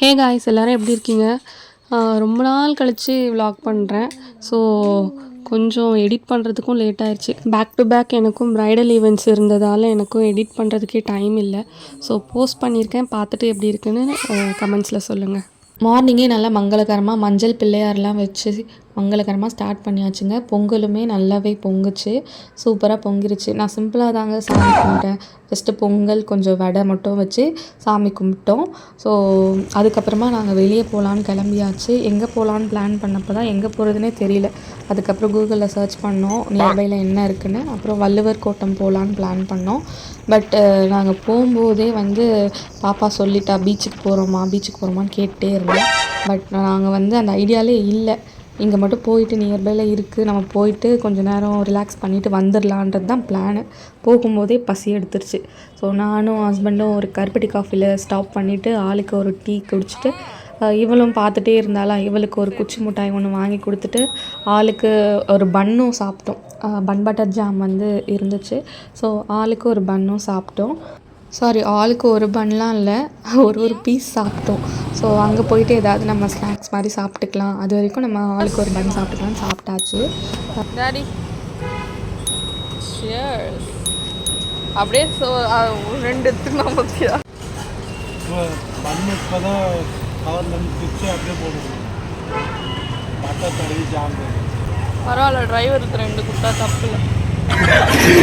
Hey guys எல்லோரும் எப்படி இருக்கீங்க? ரொம்ப நாள் கழித்து விலாக் பண்ணுறேன். ஸோ கொஞ்சம் எடிட் பண்ணுறதுக்கும் லேட் ஆயிடுச்சு. பேக் டு பேக் எனக்கும் ப்ரைடல் ஈவெண்ட்ஸ் இருந்ததால் எனக்கும் எடிட் பண்ணுறதுக்கே டைம் இல்லை. ஸோ போஸ்ட் பண்ணியிருக்கேன், பார்த்துட்டு எப்படி இருக்குன்னு கமெண்ட்ஸில் சொல்லுங்கள். மார்னிங்கே நல்லா மங்களகரமாக மஞ்சள் பிள்ளையாரெலாம் வச்சு மங்களகரமாக ஸ்டார்ட் பண்ணியாச்சுங்க. பொங்கலுமே நல்லாவே பொங்குச்சு, சூப்பராக பொங்கிருச்சு. நான் சிம்பிளாக தாங்க சாமி கும்பிட்டேன். ஜஸ்ட்டு பொங்கல் கொஞ்சம் வடை மட்டும் வச்சு சாமி கும்பிட்டோம். ஸோ அதுக்கப்புறமா நாங்கள் வெளியே போகலான்னு கிளம்பியாச்சு. எங்கே போகலான்னு பிளான் பண்ணப்போ தான் எங்கே போகிறதுனே தெரியல. அதுக்கப்புறம் கூகுளில் சர்ச் பண்ணோம் நியர்பையில் என்ன இருக்குதுன்னு. அப்புறம் வள்ளுவர் கோட்டம் போகலான்னு பிளான் பண்ணோம். பட் நாங்கள் போகும்போதே பாப்பா சொல்லிட்டா பீச்சுக்கு போகிறோமான்னு கேட்டே இருந்தோம். பட் நாங்கள் அந்த ஐடியாலே இல்லை. இங்கே மட்டும் போயிட்டு நியர்பையில் இருக்குது, நம்ம போயிட்டு கொஞ்சம் நேரம் ரிலாக்ஸ் பண்ணிவிட்டு வந்துடலான்றது தான் பிளானு. போகும்போதே பசி எடுத்துருச்சு. ஸோ நானும் ஹஸ்பண்டும் ஒரு கருப்பட்டி காஃபியில் ஸ்டாப் பண்ணிவிட்டு ஆளுக்கு ஒரு டீ குடிச்சிட்டு, இவளும் பார்த்துட்டே இருந்தாளா, இவளுக்கு ஒரு குச்சி மிட்டாய் ஒன்று வாங்கி கொடுத்துட்டு ஆளுக்கு ஒரு பன்னும் சாப்பிட்டோம். பன் பட்டர் ஜாம் இருந்துச்சு. ஸோ ஆளுக்கு ஒரு பன்னும் சாப்பிட்டோம். ஆளுக்கு ஒரு பன்லாம் இல்லை, ஒரு பீஸ் சாப்பிட்டோம். ஸோ அங்கே போயிட்டு ஏதாவது நம்ம ஸ்நாக்ஸ் மாதிரி சாப்பிட்டுக்கலாம். அது வரைக்கும் நம்ம ஆளுக்கு ஒரு பன் சாப்பிட்டுக்கலாம்னு சாப்பிட்டாச்சு. டாடி அப்படியே ரெண்டு எடுத்துக்கலாம் பற்றியா பரவாயில்ல, டிரைவருக்கு ரெண்டு குட்டா தப்பு இல்லை.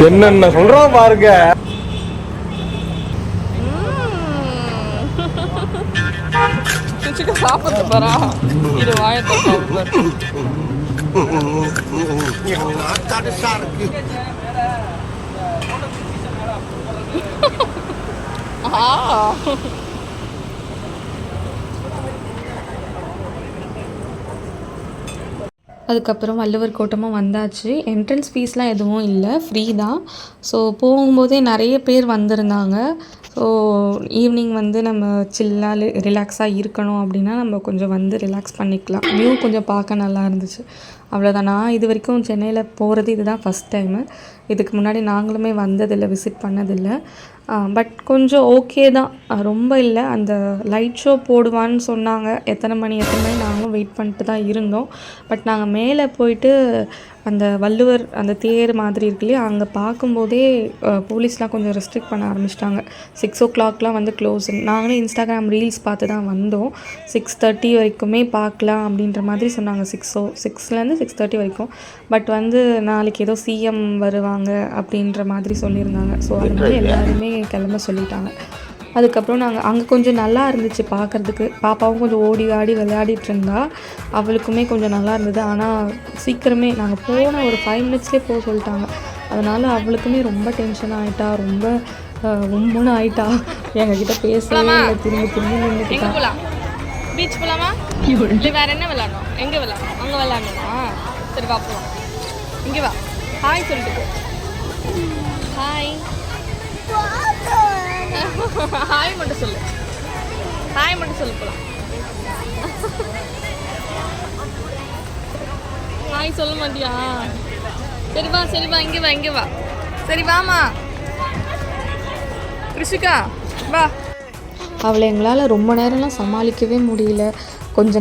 என்னென்ன சொல்கிறோம் பாருங்க. சாப்பிட்டு போறா, இது வாயத்தை சாப்பிட்டு அதுக்கப்புறம் வள்ளுவர் கோட்டமும் வந்தாச்சு. என்ட்ரன்ஸ் ஃபீஸ்லாம் எதுவும் இல்லை, ஃப்ரீ தான். ஸோ போகும்போதே நிறைய பேர் வந்திருந்தாங்க. ஸோ ஈவினிங் நம்ம சில்லாக ரிலாக்ஸாக இருக்கணும் அப்படின்னா நம்ம கொஞ்சம் ரிலாக்ஸ் பண்ணிக்கலாம். வியூ கொஞ்சம் பார்க்க நல்லா இருந்துச்சு, அவ்வளோதான். நான் இது வரைக்கும் சென்னையில் போகிறது இதுதான் ஃபஸ்ட் டைமு. இதுக்கு முன்னாடி நாங்களுமே வந்ததில்லை, விசிட் பண்ணதில்லை. பட் கொஞ்சம் ஓகே தான், ரொம்ப இல்லை. அந்த லைட் ஷோ போடுவான்னு சொன்னாங்க. எத்தனை மணி நாங்களும் வெயிட் பண்ணிட்டு தான் இருந்தோம். பட் நாங்கள் மேலே போயிட்டு அந்த வள்ளுவர் அந்த தேர் மாதிரி இருக்கு இல்லையா, அங்கே பார்க்கும்போதே போலீஸ்லாம் கொஞ்சம் ரெஸ்ட்ரிக்ட் பண்ண ஆரம்பிச்சிட்டாங்க. 6 o'clockலாம் க்ளோஸ். நாங்களே இன்ஸ்டாகிராம் ரீல்ஸ் பார்த்து தான் வந்தோம். 6:30 வரைக்குமே பார்க்கலாம் அப்படின்ற மாதிரி சொன்னாங்க. 6லேருந்து 6:30 வரைக்கும். பட் நாளைக்கு ஏதோ சிஎம் வருவாங்க அப்படின்ற மாதிரி சொல்லியிருந்தாங்க. ஸோ அதனால எல்லாருமே கிளம்ப சொல்லிட்டாங்க. அதுக்கப்புறம் நாங்கள் அங்கே கொஞ்சம் நல்லா இருந்துச்சு பார்க்குறதுக்கு. பாப்பாவும் கொஞ்சம் ஓடி ஆடி விளையாடிட்டு இருந்தா, அவளுக்குமே கொஞ்சம் நல்லா இருந்தது. ஆனால் சீக்கிரமே நாங்கள் போன ஒரு 5 minutesலேயே போக சொல்லிட்டாங்க. அதனால் அவளுக்குமே ரொம்ப டென்ஷன் ஆகிட்டா, ரொம்ப உம்முன்னு ஆகிட்டா. எங்ககிட்ட பேசவே இல்லை, திரும்பி நின்றுட்டா. பீச் போகலாமா? வேறு என்ன விளாடணும்? எங்கே விளாடணும்? அங்கே விளாடணுமா? சரி வா போகலாம். இங்கே வா, ஹாய் சொல்லிட்டு போ. ஹாய் ஹாய் மட்டும் சொல்லு, ஹாய் மட்டும் சொல்லு. போகலாம். ஹாய் சொல்ல மாட்டியா? சரி வா இங்கே வா. சரி வாமா ரிஷிகா வா. அவளை எங்களால் ரொம்ப நேரம்லாம் சமாளிக்கவே முடியல. கொஞ்ச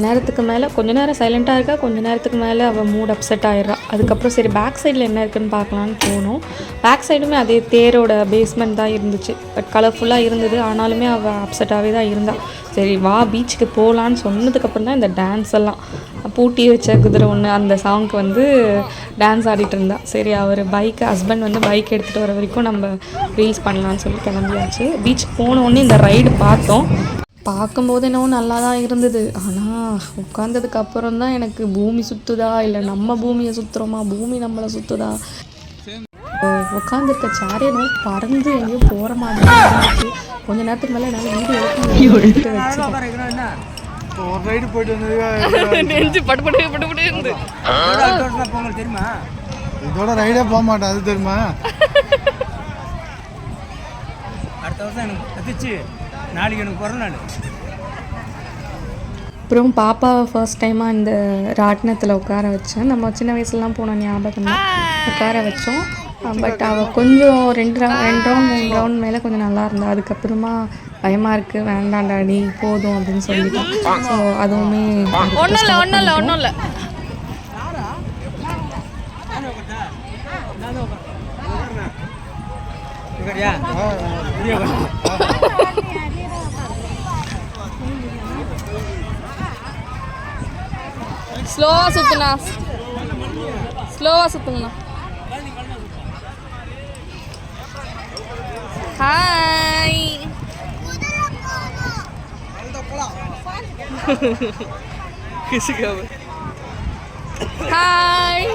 நேரம் சைலண்ட்டாக இருக்கா, கொஞ்ச நேரத்துக்கு மேலே அவள் மூட் அப்செட் ஆகிடுறா. அதுக்கப்புறம் சரி பேக் சைடில் என்ன இருக்குதுன்னு பார்க்கலான்னு போனோம். பேக் சைடுமே அதே தேரோட பேஸ்மெண்ட் தான் இருந்துச்சு. பட் கலர்ஃபுல்லாக இருந்தது. ஆனாலுமே அவள் அப்செட்டாகவே தான் இருந்தாள். சரி வா பீச்சுக்கு போகலான்னு சொன்னதுக்கப்புறம் தான் இந்த டான்ஸ் எல்லாம், பூட்டி வச்ச குதிரை ஒன்று, அந்த சாங்க்கு டான்ஸ் ஆடிட்டு இருந்தா. சரி அவர் ஹஸ்பண்ட் பைக் எடுத்துகிட்டு வர வரைக்கும் நம்ம ரீல்ஸ் பண்ணலான்னு சொல்லி கிளம்பியாச்சு. பீச்சுக்கு போனோடனே இந்த ரைடு பார்த்தோம். பார்க்கும்போது என்னவோ நல்லா தான் இருந்தது. ஆனால் உட்காந்ததுக்கு அப்புறம் தான் எனக்கு பூமி சுற்றுதா இல்லை நம்ம பூமியை சுற்றுறோமா, பூமி நம்மளை சுற்றுதா. உட்காந்துருக்க சேரே பறந்து எங்கேயோ போகிற மாதிரி இருந்துச்சு. கொஞ்ச நேரத்துக்கு மேலே என்னால் வீடியோ தெரியுமா, இதோட ரைடே போக மாட்டேன். அது தெரியுமா, அடுத்த வருஷம் எனக்கு நாளைக்கு எனக்கு பிறந்த நாள். அப்புறம் பாப்பாவை ஃபர்ஸ்ட் டைமாக இந்த ராட்டினத்தில் உட்கார வச்சேன். நம்ம சின்ன வயசுலலாம் போன ஞாபகம் தான். உட்கார வச்சோம். பட் அவள் கொஞ்சம் 2 ரவுண்ட் 3 ரவுண்ட் மேலே கொஞ்சம் நல்லா இருந்தா. அதுக்கப்புறமா பயமாக இருக்குது, வேண்டாம் டாடி போதும் அப்படின்னு சொல்லிட்டேன். ஸோ அதுவுமே ஒன்றும் இல்லை ஸ்லோவாக சுற்றுங்கண்ணா. ஹாய் ஹாய்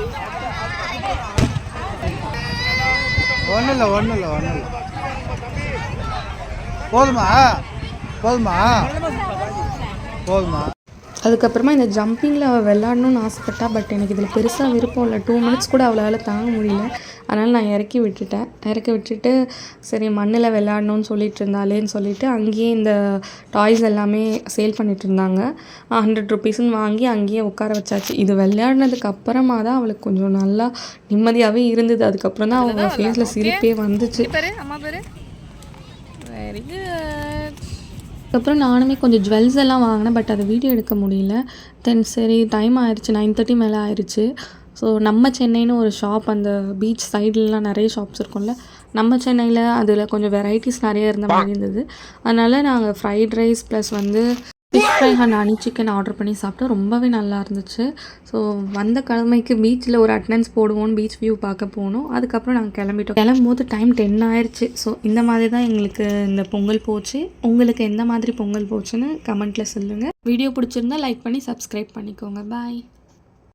ஒன்றும் இல்லை போதுமா. அதுக்கப்புறமா இந்த ஜம்பிங்கில் அவள் விளாடணும்னு ஆசைப்பட்டா. பட் எனக்கு இதில் பெருசாக விருப்பம் இல்லை. 2 மினிட்ஸ் கூட அவளால் தாங்க முடியல. அதனால் நான் இறக்கி விட்டுட்டு சரி மண்ணில் விளாடணும்னு சொல்லிட்டு இருந்தாலேன்னு சொல்லிட்டு அங்கேயே இந்த டாய்ஸ் எல்லாமே சேல் பண்ணிட்டு இருந்தாங்க. 100 ருபீஸ்ன்னு வாங்கி அங்கேயே உட்கார வச்சாச்சு. இது விளையாடினதுக்கு அப்புறமா தான் அவளுக்கு கொஞ்சம் நல்லா நிம்மதியாகவே இருந்தது. அதுக்கப்புறம் தான் அவங்க ஃபேஸில் சிரிப்பே வந்துச்சு. அம்மா பேர் வெரி குட். அதுக்கப்புறம் நானுமே கொஞ்சம் ஜுவல்ஸ் எல்லாம் வாங்கினேன். பட் அதை வீடியோ எடுக்க முடியல. தென் சரி டைம் ஆயிடுச்சு, 9:30 மேலே ஆயிடுச்சு. ஸோ நம்ம சென்னைன்னு ஒரு ஷாப், அந்த பீச் சைட்லலாம் நிறைய ஷாப்ஸ் இருக்கும்ல, நம்ம சென்னையில் அதில் கொஞ்சம் வெரைட்டிஸ் நிறைய இருந்த மாதிரி இருந்தது. அதனால் நாங்கள் ஃப்ரைட் ரைஸ் ப்ளஸ் வந்து fish fry and honey chicken order பண்ணி சாப்பிட்டோம். ரொம்பவே நல்லா இருந்துச்சு. ஸோ வந்த கிழமைக்கு பீச்சில் ஒரு அட்டெண்டன்ஸ் போடுவோன்னு பீச் வியூ பார்க்க போனோம். அதுக்கப்புறம் நாங்கள் கிளம்பும்போது டைம் 10 ஆயிடுச்சு. ஸோ இந்த மாதிரி தான் எங்களுக்கு இந்த பொங்கல் போச்சு. உங்களுக்கு எந்த மாதிரி பொங்கல் போச்சுன்னு கமெண்ட்டில் சொல்லுங்கள். வீடியோ பிடிச்சிருந்தா லைக் பண்ணி சப்ஸ்கிரைப் பண்ணிக்கோங்க. பாய்.